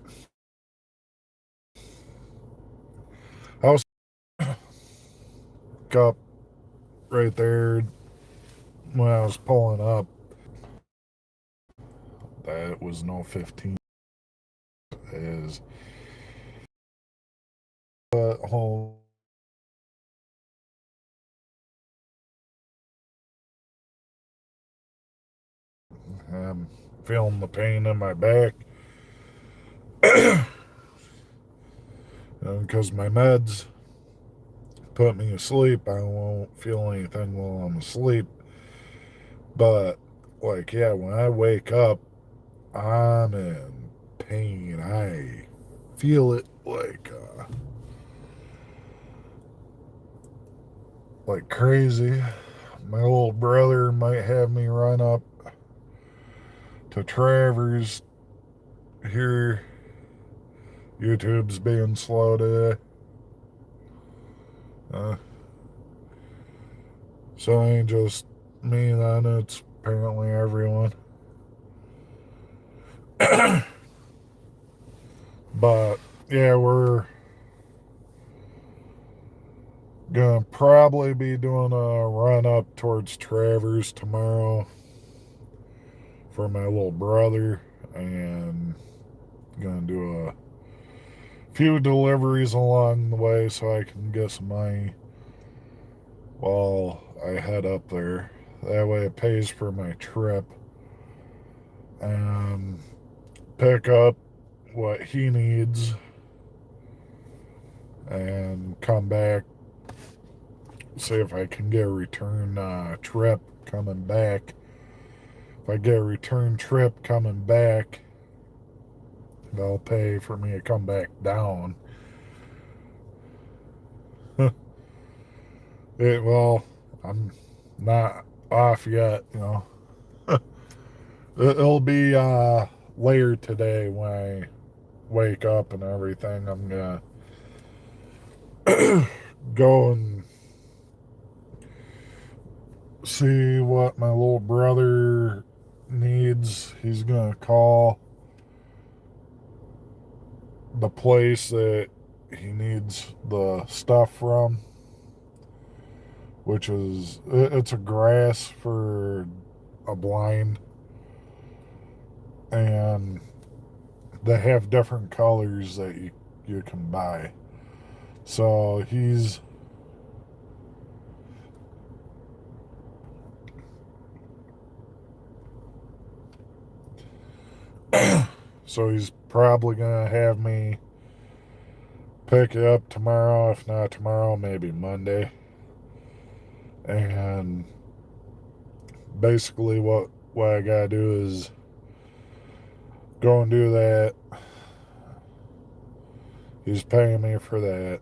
I was up right there when I was pulling up. That was no 15. Is home. I'm feeling the pain in my back because my meds put me asleep. I won't feel anything while I'm asleep. But, like, yeah, when I wake up, I'm in pain. I feel it like crazy. My little brother might have me run up to Travers here. YouTube's being slow today. So it ain't just me then, it's apparently everyone. But yeah, we're gonna probably be doing a run up towards Travers tomorrow for my little brother, and gonna do a few deliveries along the way so I can get some money while I head up there. That way it pays for my trip. and pick up what he needs and come back, see if I can get a return trip coming back. If I get a return trip coming back, they'll pay for me to come back down. Well, I'm not off yet, you know. It'll be later today when I wake up and everything. I'm gonna go and see what my little brother needs. He's gonna call the place that he needs the stuff from, which is it's a grass for a blind, and they have different colors that you can buy. So he's probably gonna have me pick it up tomorrow. If not tomorrow, maybe Monday. And basically what I gotta do is go and do that. He's paying me for that.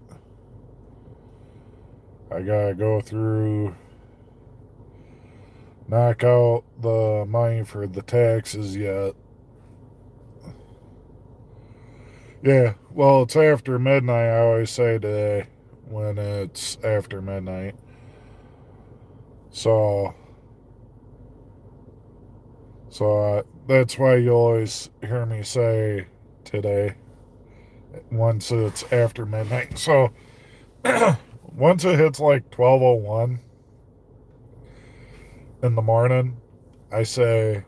I gotta go through, knock out the money for the taxes yet. Yeah, well, it's after midnight, I always say today, when it's after midnight. So that's why you always hear me say today, once it's after midnight. So once it hits like 12:01 in the morning, I say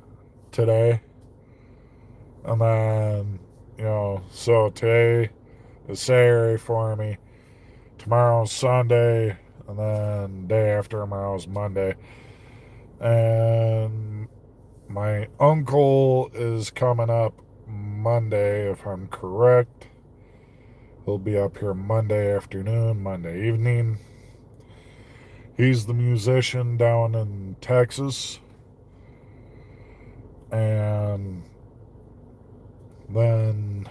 today. And then, so today is Saturday for me. Tomorrow's Sunday. And then day after tomorrow's Monday. And my uncle is coming up Monday, if I'm correct. He'll be up here Monday afternoon, Monday evening. He's the musician down in Texas. And then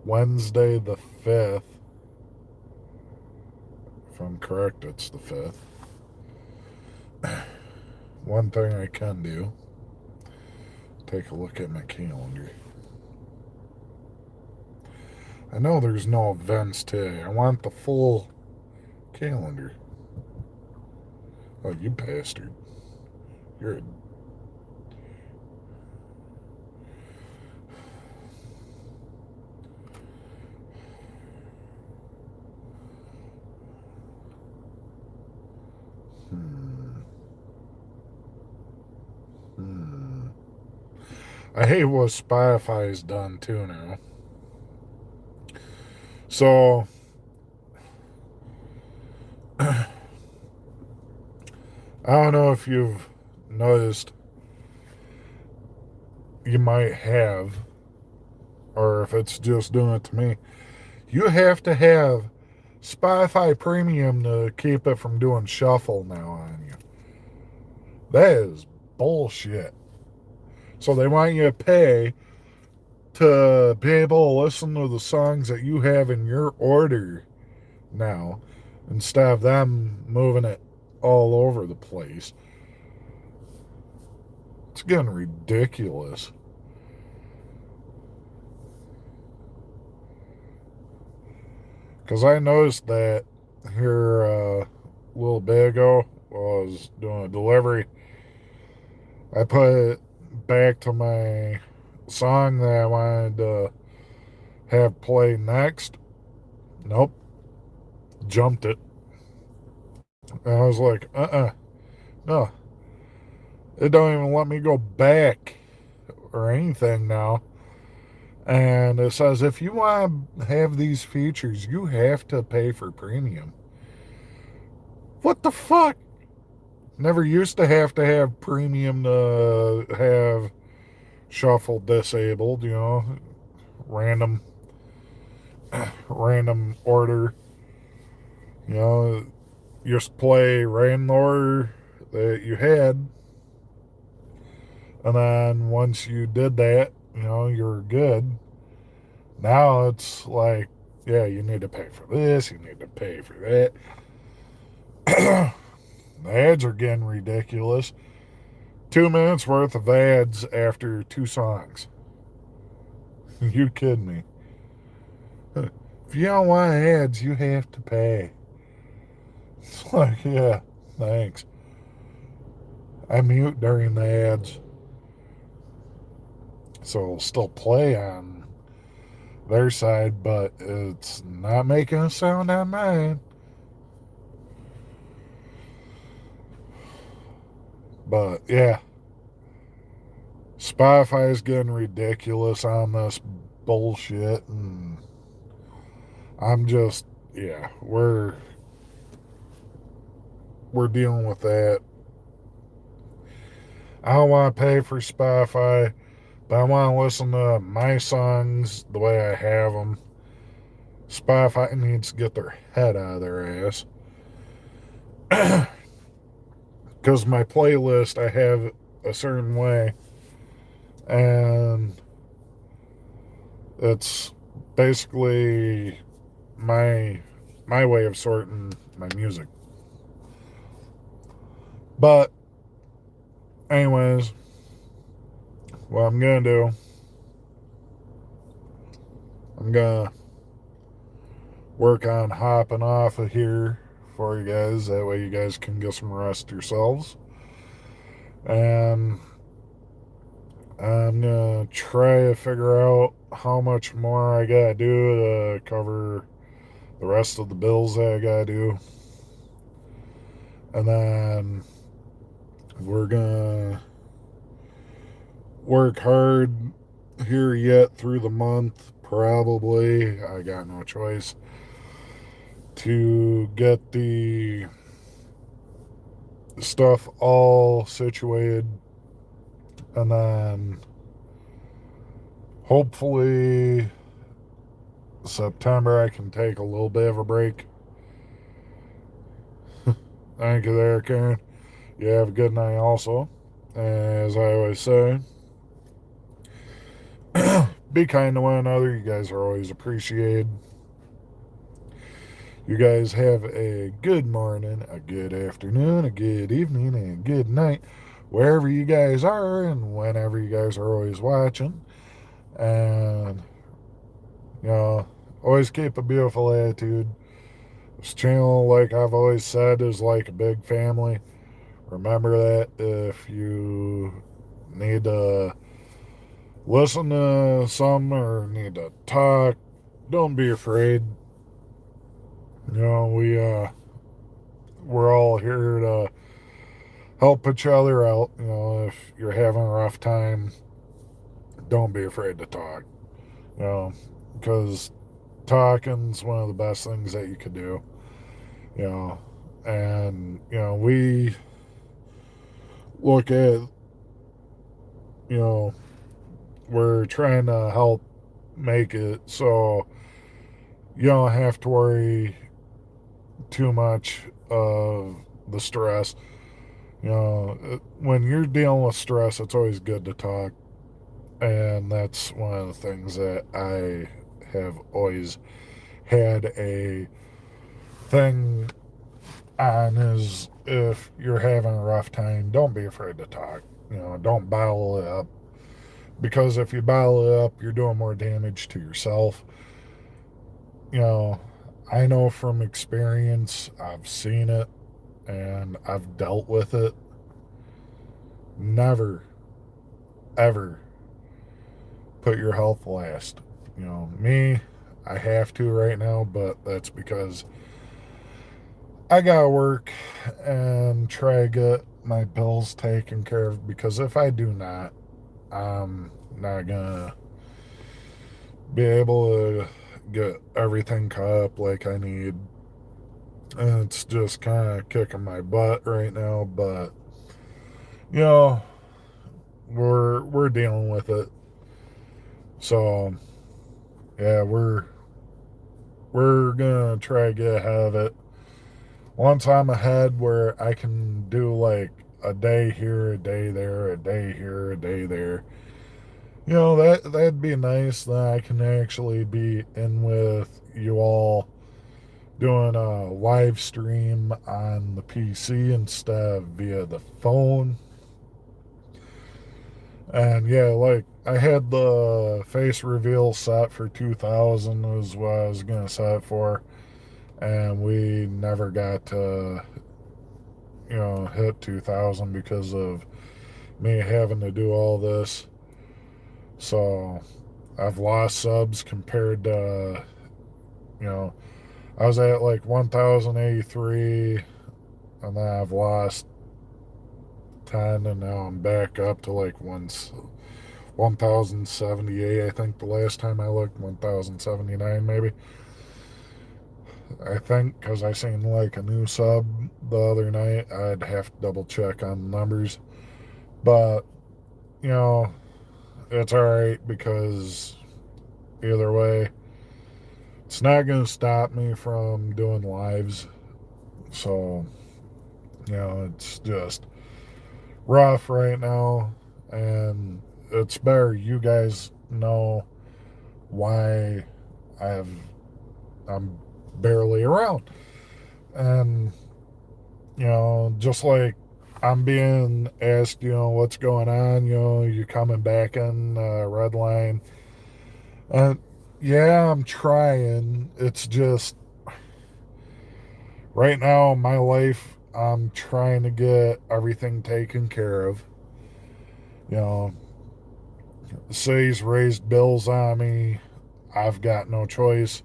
Wednesday the 5th, if I'm correct, it's the 5th. One thing I can do, take a look at my calendar. I know there's no events today. I want the full calendar. Oh, you bastard. You're a... I hate what Spotify's done too now. So I don't know if you've noticed, you might have, or if it's just doing it to me. You have to have Spotify Premium to keep it from doing shuffle now on you. That is bullshit. So they want you to pay to be able to listen to the songs that you have in your order now, instead of them moving it all over the place. It's getting ridiculous. Because I noticed that here a little bit ago while I was doing a delivery, I put it back to my song that I wanted to have play next. Nope. Jumped it. And I was like, no. It don't even let me go back or anything now. And it says, if you want to have these features, you have to pay for premium. What the fuck? Never used to have premium to have shuffle disabled, random random order. You know, just play random order that you had, and then once you did that, you're good. Now it's like, yeah, you need to pay for this, you need to pay for that. The ads are getting ridiculous. 2 minutes worth of ads after 2 songs. You kidding me? If you don't want ads, you have to pay. It's like, yeah, thanks. I mute during the ads, so it'll still play on their side, but it's not making a sound on mine. But yeah, Spotify is getting ridiculous on this bullshit, and I'm just, yeah, we're dealing with that. I don't want to pay for Spotify, but I want to listen to my songs the way I have them. Spotify needs to get their head out of their ass. Because my playlist, I have a certain way, and it's basically my my way of sorting my music. But anyways, what I'm gonna do, I'm gonna work on hopping off of here for you guys. That way you guys can get some rest yourselves. And I'm gonna try to figure out how much more I gotta do to cover the rest of the bills that I gotta do. And then we're gonna work hard here yet through the month, probably. I got no choice to get the stuff all situated, and then hopefully September I can take a little bit of a break. Thank you there, Karen. You have a good night also. As I always say, be kind to one another. You guys are always appreciated. You guys have a good morning, a good afternoon, a good evening, and a good night, wherever you guys are and whenever you guys are always watching. And, always keep a beautiful attitude. This channel, like I've always said, is like a big family. Remember that if you need to listen to some or need to talk, don't be afraid. We're all here to help each other out. If you're having a rough time, don't be afraid to talk. Because talking's one of the best things that you could do. You know, and we look at, you know, we're trying to help make it so you don't have to worry too much of the stress. When you're dealing with stress, it's always good to talk. And that's one of the things that I have always had a thing on is if you're having a rough time, don't be afraid to talk. Don't bottle it up. Because if you bottle it up, you're doing more damage to yourself. I know from experience, I've seen it and I've dealt with it. Never, ever put your health last. Me, I have to right now, but that's because I gotta work and try to get my bills taken care of, because if I do not, I'm not gonna be able to get everything caught up like I need. And it's just kind of kicking my butt right now, but you know, we're dealing with it. So yeah, we're gonna try to get ahead of it. Once I'm ahead where I can do like a day here, a day there, a day here, a day there. You know, that'd be nice. That I can actually be in with you all doing a live stream on the PC instead of via the phone. And yeah, like I had the face reveal set for 2000 is what I was gonna set it for, and we never got to hit 2000 because of me having to do all this. So I've lost subs compared to you know I was at like 1083, and then I've lost 10, and now I'm back up to like 1078. I think the last time I looked, 1079 maybe. I think because I seen like a new sub the other night. I'd have to double check on the numbers, but you know it's all right because either way, it's not gonna stop me from doing lives. So it's just rough right now, and it's better you guys know why I've I'm barely around. And just like I'm being asked, what's going on, you coming back in red line. And yeah, I'm trying. It's just right now my life, I'm trying to get everything taken care of. You know, the city's raised bills on me. I've got no choice.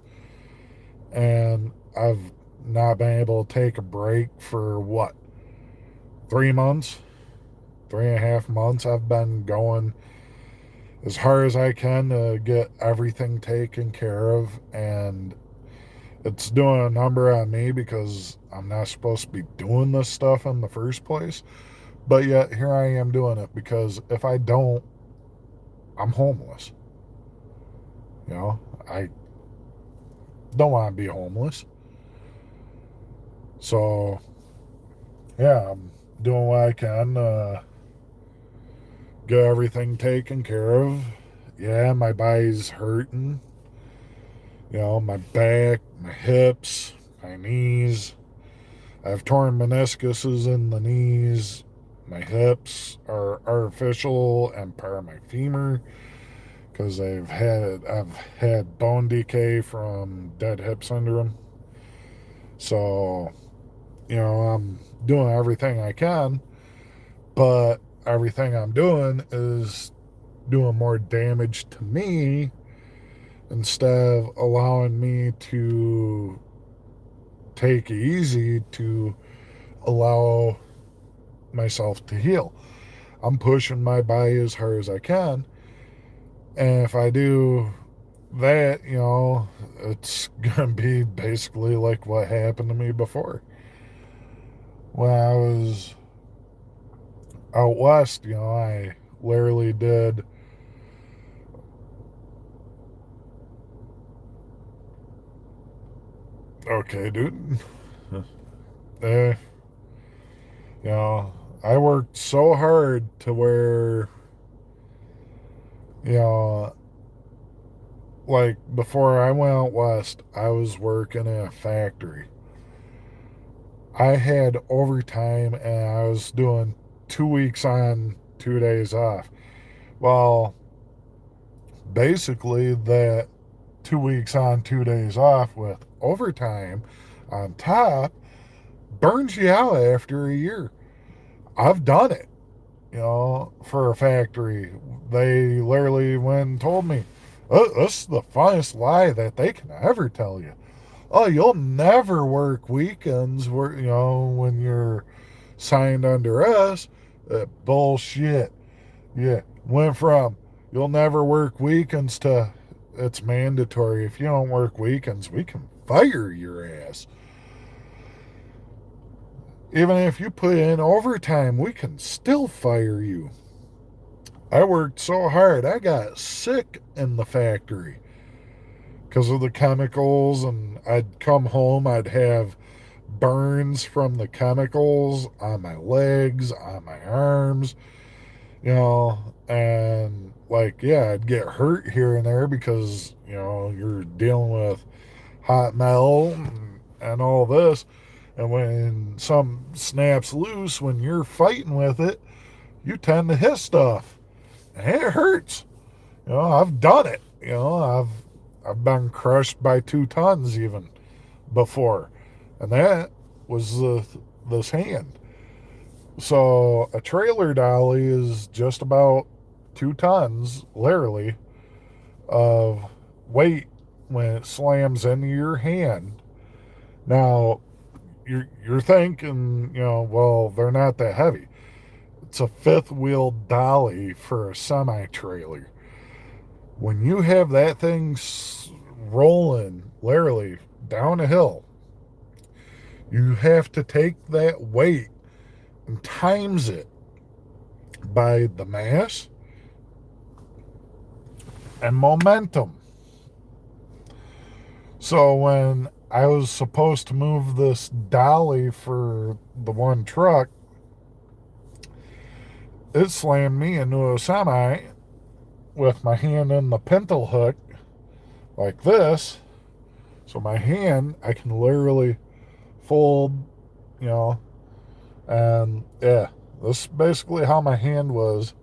And I've not been able to take a break for what, 3 months, 3.5 months. I've been going as hard as I can to get everything taken care of, and it's doing a number on me because I'm not supposed to be doing this stuff in the first place. But yet here I am doing it because if I don't, I'm homeless. You know, I don't want to be homeless. So yeah, I'm doing what I can. Get everything taken care of. Yeah, my body's hurting. My back, my hips, my knees. I have torn meniscuses in the knees. My hips are artificial and part of my femur because I've had bone decay from dead hip syndrome. So, I'm doing everything I can, but everything I'm doing is doing more damage to me instead of allowing me to take it easy to allow myself to heal. I'm pushing my body as hard as I can. And if I do that, it's going to be basically like what happened to me before. When I was out west, I literally did. Okay, dude. eh, You know, I worked so hard to where, you know, like before I went out west, I was working in a factory. I had overtime and I was doing 2 weeks on, 2 days off. Well, basically, that 2 weeks on, 2 days off with overtime on top burns you out after a year. I've done it. For a factory. They literally went and told me, this is the funniest lie that they can ever tell you. Oh, you'll never work weekends when you're signed under us. Bullshit. Yeah. Went from you'll never work weekends to it's mandatory. If you don't work weekends, we can fire your ass. Even if you put in overtime, we can still fire you. I worked so hard, I got sick in the factory because of the chemicals, and I'd come home, I'd have burns from the chemicals on my legs, on my arms, and like, yeah, I'd get hurt here and there because, you're dealing with hot metal and all this. And when some snaps loose, when you're fighting with it, you tend to hit stuff. And it hurts. I've done it. I've been crushed by 2 tons even before. And that was this hand. So a trailer dolly is just about 2 tons, literally, of weight when it slams into your hand. Now, you're thinking, well, they're not that heavy. It's a fifth wheel dolly for a semi trailer. When you have that thing rolling, literally down a hill, you have to take that weight and times it by the mass and momentum. So when I was supposed to move this dolly for the one truck, it slammed me into a semi with my hand in the pintle hook like this. So my hand, I can literally fold, you know, and yeah, this is basically how my hand was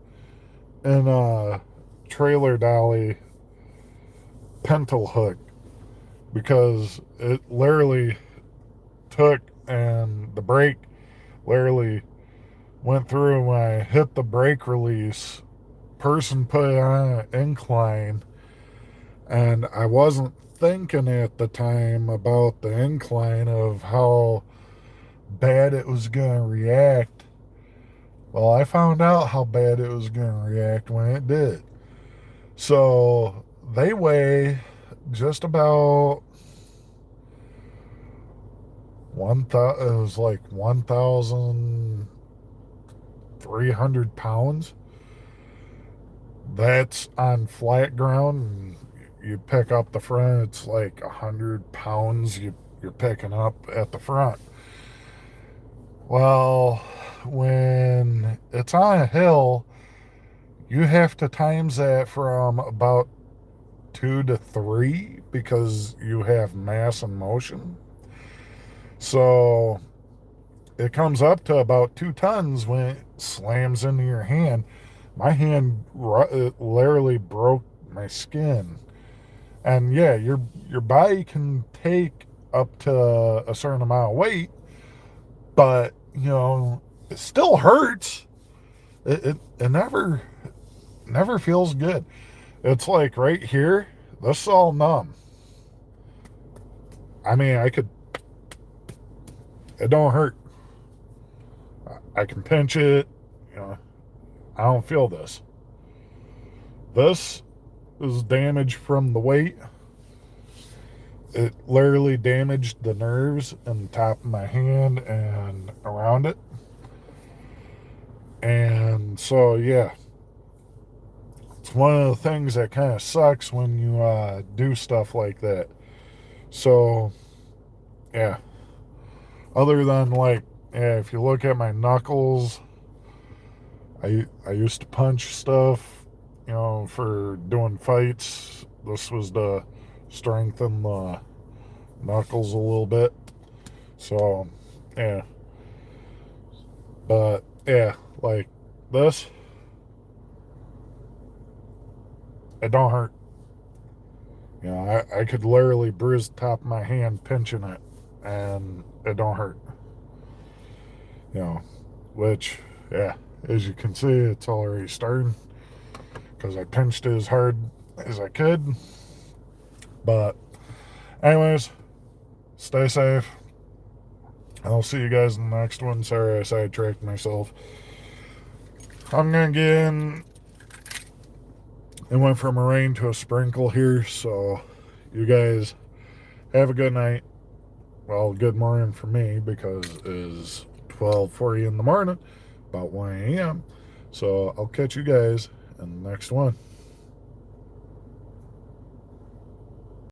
in a trailer dolly pintle hook, because it literally took, and the brake literally went through. When I hit the brake release, person put it on an incline, and I wasn't thinking at the time about the incline of how bad it was going to react. Well, I found out how bad it was going to react when it did. So they weigh just about it was like 1,300 pounds. That's on flat ground. And you pick up the front, it's like 100 pounds you're picking up at the front. Well, when it's on a hill, you have to times that from about 2 to 3 because you have mass and motion. So it comes up to about 2 tons when it slams into your hand. My hand it literally broke my skin. And yeah, your body can take up to a certain amount of weight, but it still hurts. It never feels good. It's like right here, this is all numb. I mean, it don't hurt. I can pinch it, I don't feel this. This is damage from the weight. It literally damaged the nerves in the top of my hand and around it. And so, yeah, it's one of the things that kind of sucks when you do stuff like that. So, yeah, other than like, yeah, if you look at my knuckles, I used to punch stuff, for doing fights. This was to strengthen the knuckles a little bit. So, yeah. But, yeah, like this, it don't hurt. I could literally bruise the top of my hand pinching it, and it don't hurt. Which, yeah, as you can see, it's already starting because I pinched it as hard as I could. But, anyways, stay safe. I'll see you guys in the next one. Sorry I sidetracked myself. I'm going to get in. It went from a rain to a sprinkle here, so you guys have a good night. Well, good morning for me because it is 12:40 in the morning, about 1 a.m. So I'll catch you guys in the next one.